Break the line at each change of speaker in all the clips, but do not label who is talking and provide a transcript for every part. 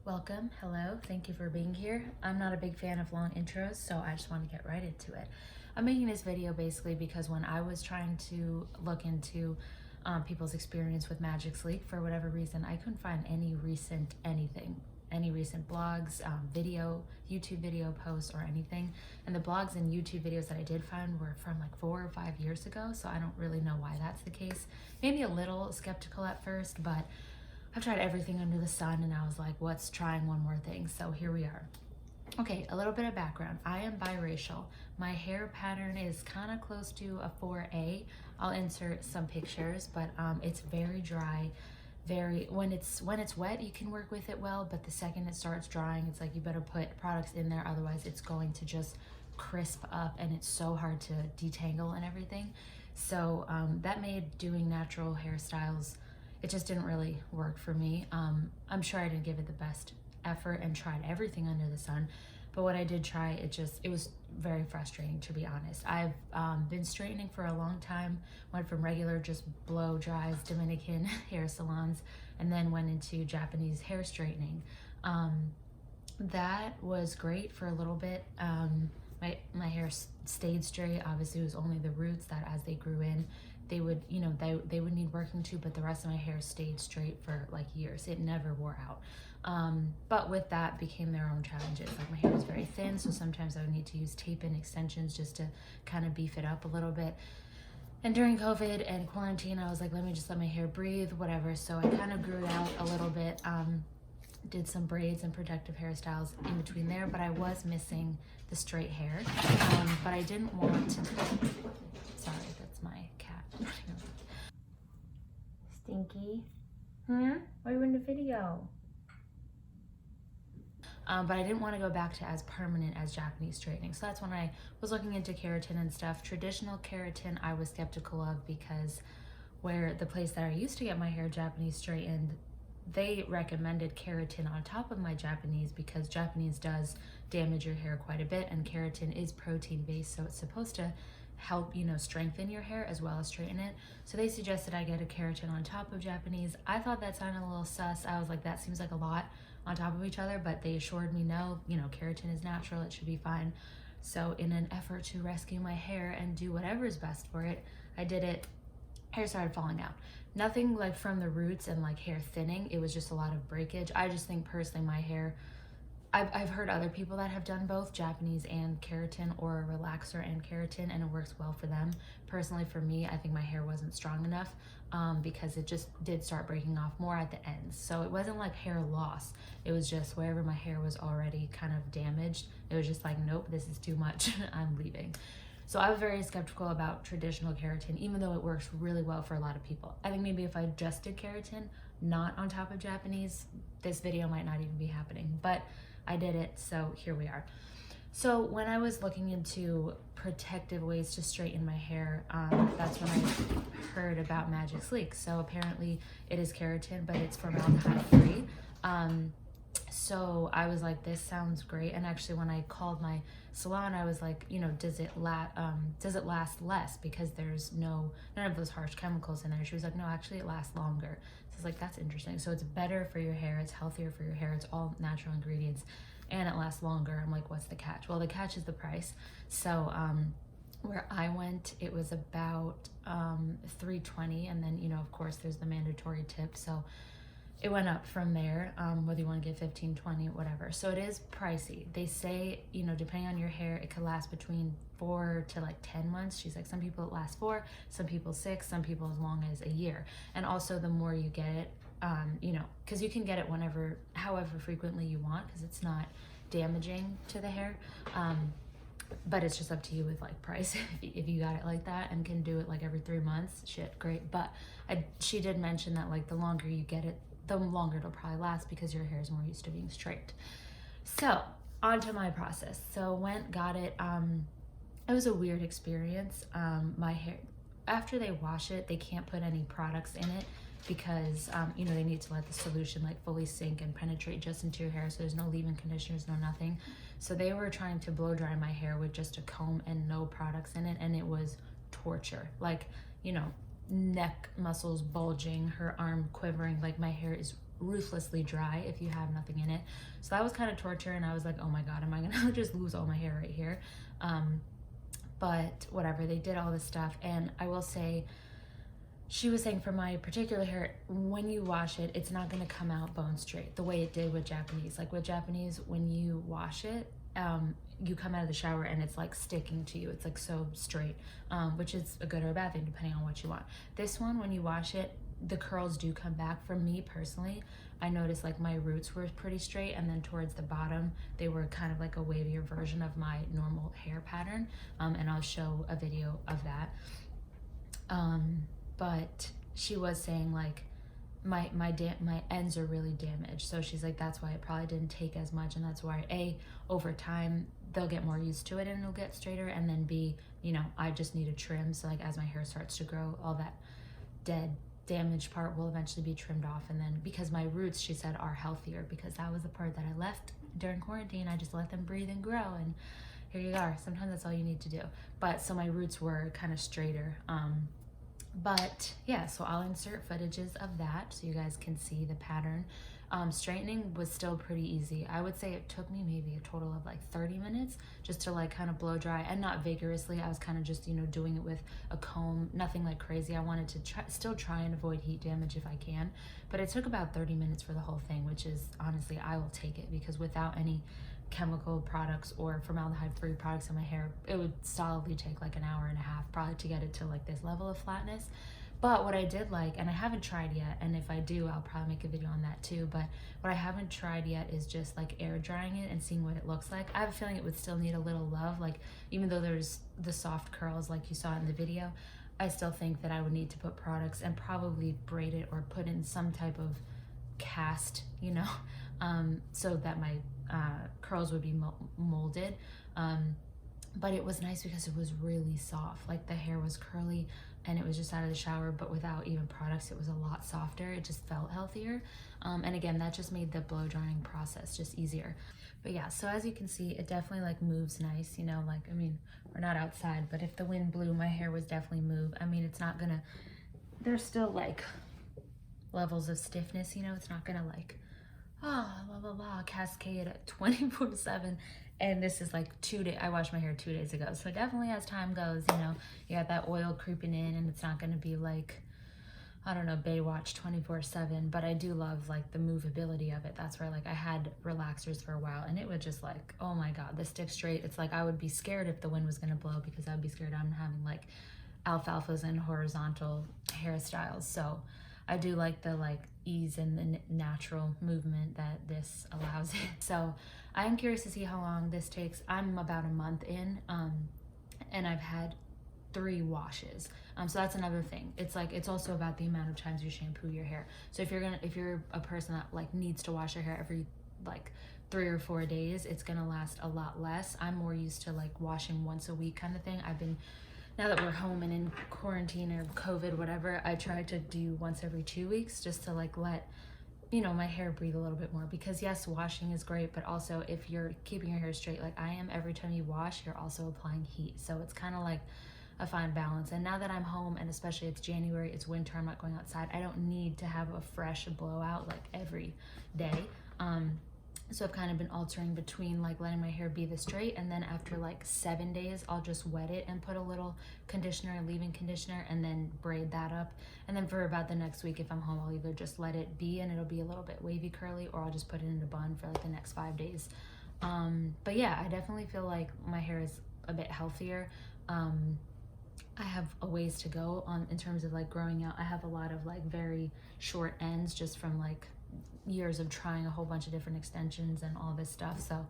Welcome, hello, thank you for being here. I'm not a big fan of long intros, so I just want to get right into it. I'm making this video basically because when I was trying to look into people's experience with Magic Sleek, for whatever reason, I couldn't find any recent blogs, YouTube video posts or anything. And the blogs and YouTube videos that I did find were from like 4 or 5 years ago, so I don't really know why that's the case. Maybe a little skeptical at first, but I've tried everything under the sun and I was like, what's trying one more thing? So here we are. Okay, a little bit of background. I am biracial. My hair pattern is kind of close to a 4A. I'll insert some pictures, but it's very dry. When it's wet, you can work with it well, but the second it starts drying, it's like you better put products in there, otherwise it's going to just crisp up and it's so hard to detangle and everything. So that made doing natural hairstyles, it just didn't really work for me. I'm sure I didn't give it the best effort and tried everything under the sun, but what I did try, it was very frustrating, to be honest. I've been straightening for a long time, went from regular just blow dries Dominican hair salons, and then went into Japanese hair straightening. That was great for a little bit. My hair stayed straight. Obviously it was only the roots that as they grew in, they would need working too, but the rest of my hair stayed straight for like years. It never wore out. But with that became their own challenges. Like my hair was very thin, so sometimes I would need to use tape-in extensions just to kind of beef it up a little bit. And during COVID and quarantine, I was like, let me just let my hair breathe, whatever. So I kind of grew it out a little bit, did some braids and protective hairstyles in between there, but I was missing the straight hair. But I didn't want to, sorry, that's my cat. Stinky. Why are you in the video? But I didn't want to go back to as permanent as Japanese straightening. So that's when I was looking into keratin and stuff. Traditional keratin I was skeptical of because where the place that I used to get my hair Japanese straightened, they recommended keratin on top of my Japanese because Japanese does damage your hair quite a bit, and keratin is protein based, so it's supposed to help, strengthen your hair as well as straighten it. So they suggested I get a keratin on top of Japanese. I thought that sounded a little sus. I was like, that seems like a lot on top of each other, but they assured me no, keratin is natural, it should be fine. So in an effort to rescue my hair and do whatever is best for it, I did it. Hair started falling out. Nothing like from the roots and like hair thinning, it was just a lot of breakage. I just think personally my hair, I've heard other people that have done both Japanese and keratin, or a relaxer and keratin, and it works well for them. Personally for me, I think my hair wasn't strong enough because it just did start breaking off more at the ends. So it wasn't like hair loss. It was just wherever my hair was already kind of damaged, it was just like, nope, this is too much, I'm leaving. So I was very skeptical about traditional keratin, even though it works really well for a lot of people. I think maybe if I just did keratin, not on top of Japanese, this video might not even be happening, but I did it, so here we are. So when I was looking into protective ways to straighten my hair, that's when I heard about Magic Sleek. So apparently it is keratin, but it's formaldehyde free. So I was like, this sounds great. And actually when I called my salon, I was like, does it last less because there's none of those harsh chemicals in there? She was like, no, actually it lasts longer. So I was like, that's interesting. So it's better for your hair, it's healthier for your hair, it's all natural ingredients, and it lasts longer. I'm like, what's the catch? Well, the catch is the price. So where I went, it was about $320, and then of course there's the mandatory tip, so it went up from there, whether you want to get 15, 20, whatever. So it is pricey. They say, depending on your hair, it could last between 4 to like 10 months. She's like, some people it lasts 4, some people 6, some people as long as a year. And also the more you get it, because you can get it however frequently you want, because it's not damaging to the hair. But it's just up to you with like price. If you got it like that and can do it like every 3 months, shit, great. But she did mention that like the longer you get it, the longer it'll probably last because your hair is more used to being straight. So on to my process. So got it. It was a weird experience. My hair, after they wash it, they can't put any products in it because they need to let the solution like fully sink and penetrate just into your hair. So there's no leave-in conditioners, no nothing. So they were trying to blow dry my hair with just a comb and no products in it, and it was torture. Like, neck muscles bulging, her arm quivering, like my hair is ruthlessly dry if you have nothing in it. So that was kind of torture, and I was like, oh my god, am I gonna just lose all my hair right here? But whatever, they did all this stuff, and I will say, she was saying for my particular hair, when you wash it, it's not going to come out bone straight the way it did with Japanese. Like with Japanese, when you wash it, you come out of the shower and it's like sticking to you. It's like so straight, which is a good or a bad thing depending on what you want. This one, when you wash it, the curls do come back. For me personally, I noticed like my roots were pretty straight, and then towards the bottom, they were kind of like a wavier version of my normal hair pattern. And I'll show a video of that. But she was saying like my ends are really damaged, so she's like, that's why it probably didn't take as much, and that's why over time they'll get more used to it and it'll get straighter, and then B, you know, I just need a trim, so like as my hair starts to grow, all that dead damaged part will eventually be trimmed off. And then because my roots, she said, are healthier, because that was the part that I left during quarantine, I just let them breathe and grow, and here you are. Sometimes that's all you need to do. But so my roots were kind of straighter. But yeah, so I'll insert footages of that so you guys can see the pattern. Straightening was still pretty easy. I would say it took me maybe a total of like 30 minutes just to like kind of blow dry, and not vigorously. I was kind of just, you know, doing it with a comb, nothing like crazy. I wanted to still try and avoid heat damage if I can, but it took about 30 minutes for the whole thing, which is honestly, I will take it, because without any chemical products or formaldehyde free products in my hair, it would solidly take like an hour and a half probably to get it to like this level of flatness. But what I did like, and I haven't tried yet, and if I do, I'll probably make a video on that too, but what I haven't tried yet is just like air drying it and seeing what it looks like. I have a feeling it would still need a little love, like even though there's the soft curls like you saw in the video, I still think that I would need to put products and probably braid it or put in some type of cast, you know, so that my curls would be molded. But it was nice because it was really soft. Like the hair was curly and it was just out of the shower, but without even products, it was a lot softer. It just felt healthier. And again, that just made the blow drying process just easier. But yeah, so as you can see, it definitely like moves nice, you know, like, I mean, we're not outside, but if the wind blew, my hair was definitely move. I mean, it's not gonna, there's still like levels of stiffness, you know, it's not gonna like, cascade 24/7. And this is like 2 days, I washed my hair 2 days ago, so definitely as time goes, you know, you got that oil creeping in, and it's not going to be like, I don't know, Baywatch 24/7. But I do love like the movability of it. That's where like I had relaxers for a while, and it would just like, oh my god, the stick straight. It's like I would be scared if the wind was going to blow, because I'd be scared I'm having like alfalfas and horizontal hairstyles. So I do like the like ease and the natural movement that this allows it. So I'm curious to see how long this takes. I'm about a month in, and I've had 3 washes. So that's another thing. It's like, it's also about the amount of times you shampoo your hair. So if you're a person that like needs to wash your hair every like 3 or 4 days, it's gonna last a lot less. I'm more used to like washing once a week kind of thing. Now that we're home and in quarantine or COVID, whatever, I try to do once every 2 weeks just to like let, you know, my hair breathe a little bit more. Because yes, washing is great, but also if you're keeping your hair straight like I am, every time you wash, you're also applying heat. So it's kind of like a fine balance. And now that I'm home, and especially it's January, it's winter, I'm not going outside, I don't need to have a fresh blowout like every day. So I've kind of been altering between like letting my hair be this straight, and then after like 7 days, I'll just wet it and put a little conditioner and leave-in conditioner, and then braid that up. And then for about the next week, if I'm home, I'll either just let it be and it'll be a little bit wavy curly, or I'll just put it in a bun for like the next 5 days. But yeah, I definitely feel like my hair is a bit healthier. I have a ways to go in terms of like growing out. I have a lot of like very short ends just from like years of trying a whole bunch of different extensions and all this stuff. So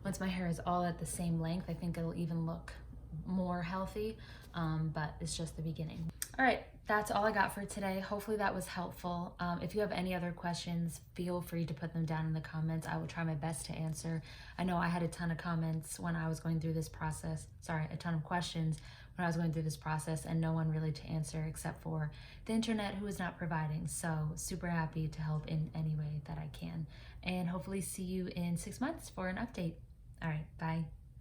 once my hair is all at the same length, I think it'll even look more healthy, but it's just the beginning. All right, that's all I got for today. Hopefully that was helpful. If you have any other questions, feel free to put them down in the comments. I will try my best to answer. I know I had a ton of comments when I was going through this process. Sorry, a ton of questions when I was going through this process, and no one really to answer except for the internet, who is not providing. So super happy to help in any way that I can. And hopefully see you in 6 months for an update. All right, bye.